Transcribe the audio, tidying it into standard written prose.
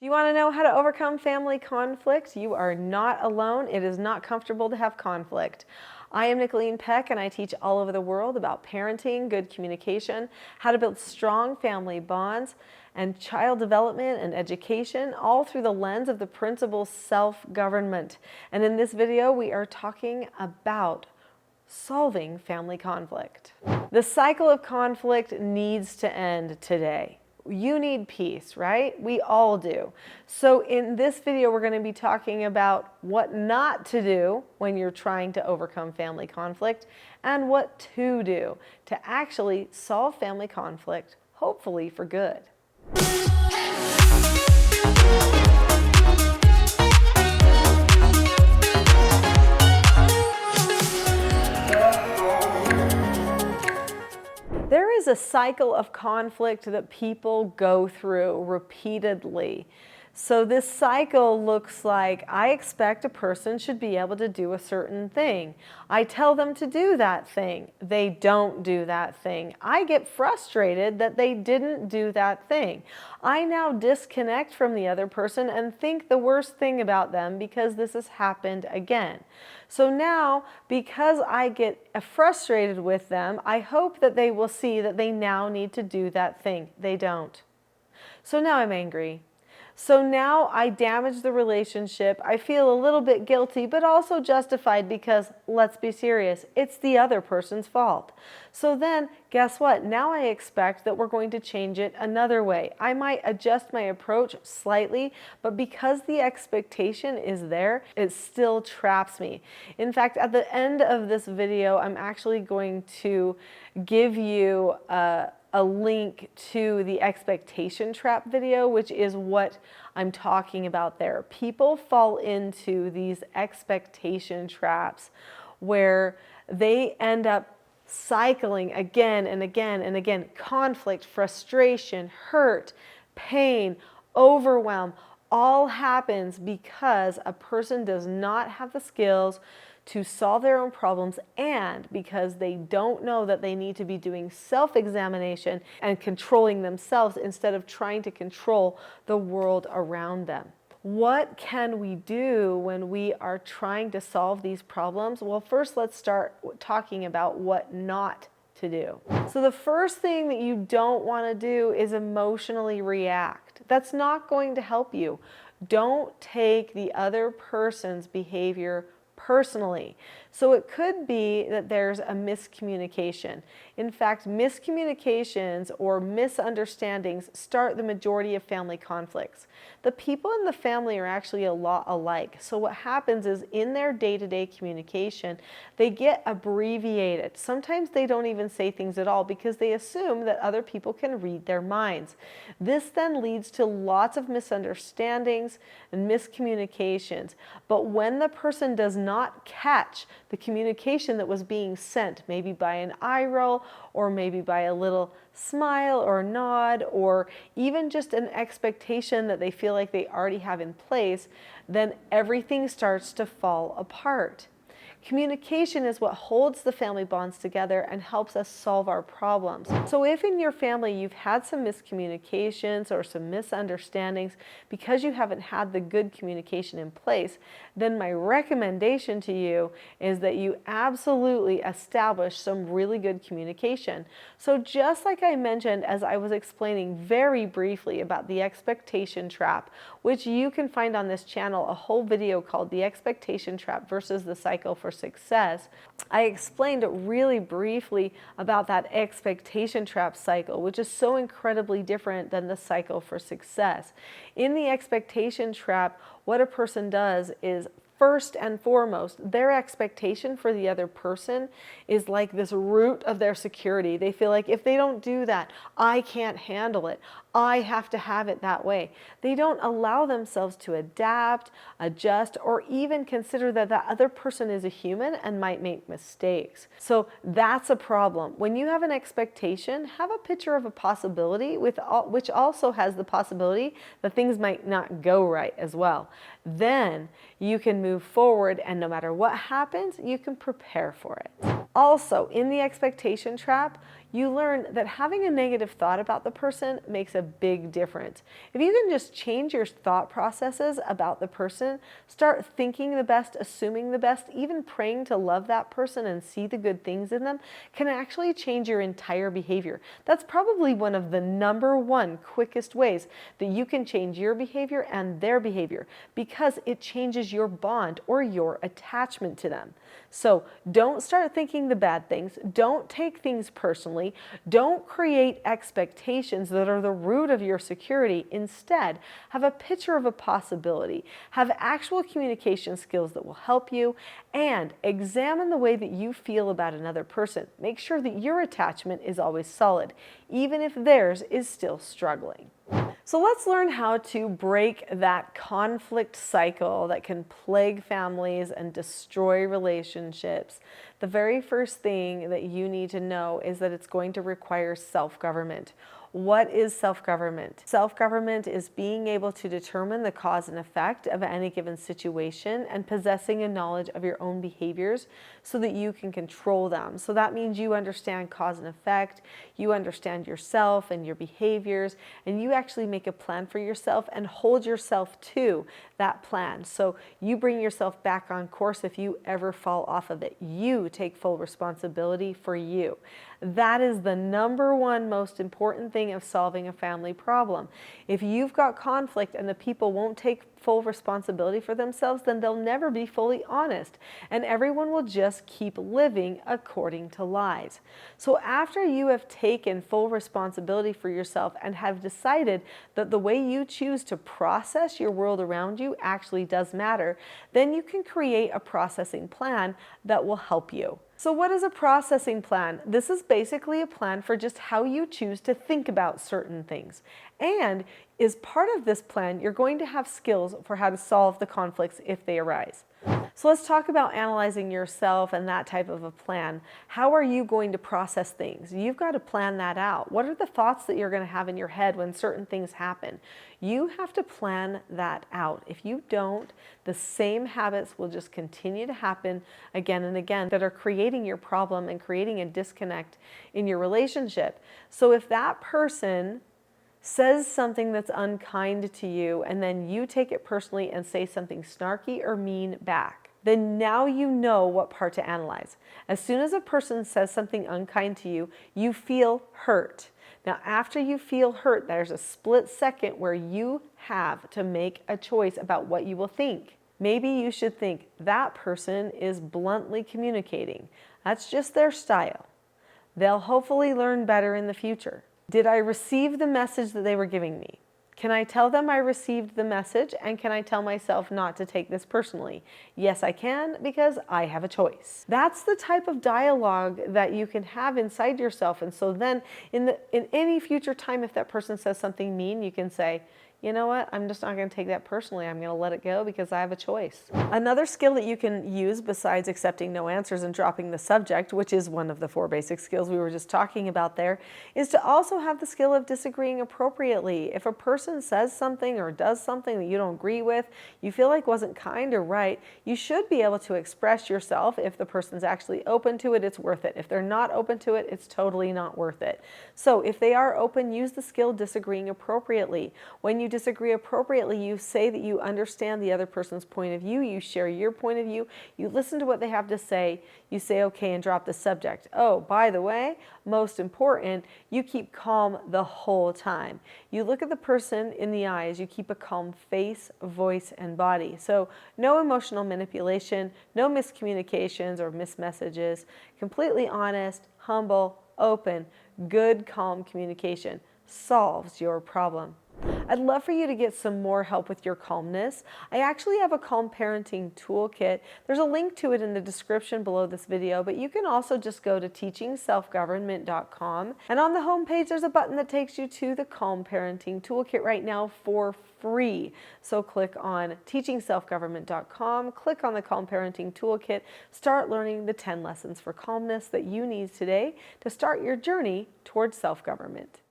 You want to know how to overcome family conflict? You are not alone. It is not comfortable to have conflict. I am Nicholeen Peck, and I teach all over the world about parenting, good communication, how to build strong family bonds, and child development and education, all through the lens of the principle self-government. And in this video, we are talking about solving family conflict. The cycle of conflict needs to end today. You need peace, right? We all do. So in this video, we're going to be talking about what not to do when you're trying to overcome family conflict and what to do to actually solve family conflict, hopefully for good. There is a cycle of conflict that people go through repeatedly. So this cycle looks like I expect a person should be able to do a certain thing. I tell them to do that thing. They don't do that thing. I get frustrated that they didn't do that thing. I now disconnect from the other person and think the worst thing about them because this has happened again. So now, because I get frustrated with them, I hope that they will see that they now need to do that thing. They don't. So now I'm angry. So now I damage the relationship. I feel a little bit guilty, but also justified because, let's be serious, it's the other person's fault. So then, guess what? Now I expect that we're going to change it another way. I might adjust my approach slightly, but because the expectation is there, it still traps me. In fact, at the end of this video, I'm actually going to give you a link to the expectation trap video, which is what I'm talking about there. People fall into these expectation traps where they end up cycling again and again and again. Conflict, frustration, hurt, pain, overwhelm, all happens because a person does not have the skills to solve their own problems, and because they don't know that they need to be doing self-examination and controlling themselves instead of trying to control the world around them. What can we do when we are trying to solve these problems? Well, first let's start talking about what not to do. So the first thing that you don't want to do is emotionally react. That's not going to help you. Don't take the other person's behavior personally. So it could be that there's a miscommunication. In fact, miscommunications or misunderstandings start the majority of family conflicts. The people in the family are actually a lot alike. So what happens is in their day-to-day communication, they get abbreviated. Sometimes they don't even say things at all because they assume that other people can read their minds. This then leads to lots of misunderstandings and miscommunications. But when the person does not catch the communication that was being sent, maybe by an eye roll, or maybe by a little smile or nod, or even just an expectation that they feel like they already have in place, then everything starts to fall apart. Communication is what holds the family bonds together and helps us solve our problems. So if in your family you've had some miscommunications or some misunderstandings because you haven't had the good communication in place, then my recommendation to you is that you absolutely establish some really good communication. So just like I mentioned as I was explaining very briefly about the expectation trap, which you can find on this channel, a whole video called The Expectation Trap versus the Cycle for Success. I explained really briefly about that expectation trap cycle, which is so incredibly different than the cycle for success. In the expectation trap, what a person does is, first and foremost, their expectation for the other person is like this root of their security. They feel like if they don't do that, I can't handle it. I have to have it that way. They don't allow themselves to adapt, adjust, or even consider that the other person is a human and might make mistakes. So that's a problem. When you have an expectation, have a picture of a possibility which also has the possibility that things might not go right as well. Then you can move forward, and no matter what happens, you can prepare for it. Also, in the expectation trap, you learn that having a negative thought about the person makes a big difference. If you can just change your thought processes about the person, start thinking the best, assuming the best, even praying to love that person and see the good things in them, can actually change your entire behavior. That's probably one of the number one quickest ways that you can change your behavior and their behavior, because it changes your bond or your attachment to them. So don't start thinking the bad things. Don't take things personally. Don't create expectations that are the root of your security. Instead, have a picture of a possibility. Have actual communication skills that will help you, and examine the way that you feel about another person. Make sure that your attachment is always solid, even if theirs is still struggling. So let's learn how to break that conflict cycle that can plague families and destroy relationships. The very first thing that you need to know is that it's going to require self-government. What is self-government? Self-government is being able to determine the cause and effect of any given situation and possessing a knowledge of your own behaviors so that you can control them. So that means you understand cause and effect, you understand yourself and your behaviors, and you actually make a plan for yourself and hold yourself to that plan. So you bring yourself back on course if you ever fall off of it. You take full responsibility for you. That is the number one most important thing of solving a family problem. If you've got conflict and the people won't take full responsibility for themselves, then they'll never be fully honest, and everyone will just keep living according to lies. So after you have taken full responsibility for yourself and have decided that the way you choose to process your world around you actually does matter, then you can create a processing plan that will help you. So what is a processing plan? This is basically a plan for just how you choose to think about certain things. And as part of this plan, you're going to have skills for how to solve the conflicts if they arise. So let's talk about analyzing yourself and that type of a plan. How are you going to process things? You've got to plan that out. What are the thoughts that you're going to have in your head when certain things happen? You have to plan that out. If you don't, the same habits will just continue to happen again and again that are creating your problem and creating a disconnect in your relationship. So if that person says something that's unkind to you and then you take it personally and say something snarky or mean back, then now you know what part to analyze. As soon as a person says something unkind to you, you feel hurt. Now, after you feel hurt, there's a split second where you have to make a choice about what you will think. Maybe you should think, that person is bluntly communicating. That's just their style. They'll hopefully learn better in the future. Did I receive the message that they were giving me? Can I tell them I received the message, and can I tell myself not to take this personally? Yes, I can, because I have a choice. That's the type of dialogue that you can have inside yourself. And so then in any future time, if that person says something mean, you can say, you know what, I'm just not going to take that personally. I'm going to let it go because I have a choice. Another skill that you can use besides accepting no answers and dropping the subject, which is one of the 4 basic skills we were just talking about there, is to also have the skill of disagreeing appropriately. If a person says something or does something that you don't agree with, you feel like wasn't kind or right, you should be able to express yourself. If the person's actually open to it, it's worth it. If they're not open to it, it's totally not worth it. So if they are open, use the skill disagreeing appropriately. When you disagree appropriately, you say that you understand the other person's point of view, you share your point of view, you listen to what they have to say, you say okay and drop the subject. Oh, by the way, most important, you keep calm the whole time. You look at the person in the eyes, you keep a calm face, voice, and body. So no emotional manipulation, no miscommunications or mismessages, completely honest, humble, open, good, calm communication solves your problem. I'd love for you to get some more help with your calmness. I actually have a Calm Parenting Toolkit. There's a link to it in the description below this video, but you can also just go to teachingselfgovernment.com, and on the homepage there's a button that takes you to the Calm Parenting Toolkit right now for free. So click on teachingselfgovernment.com, click on the Calm Parenting Toolkit, start learning the 10 lessons for calmness that you need today to start your journey towards self-government.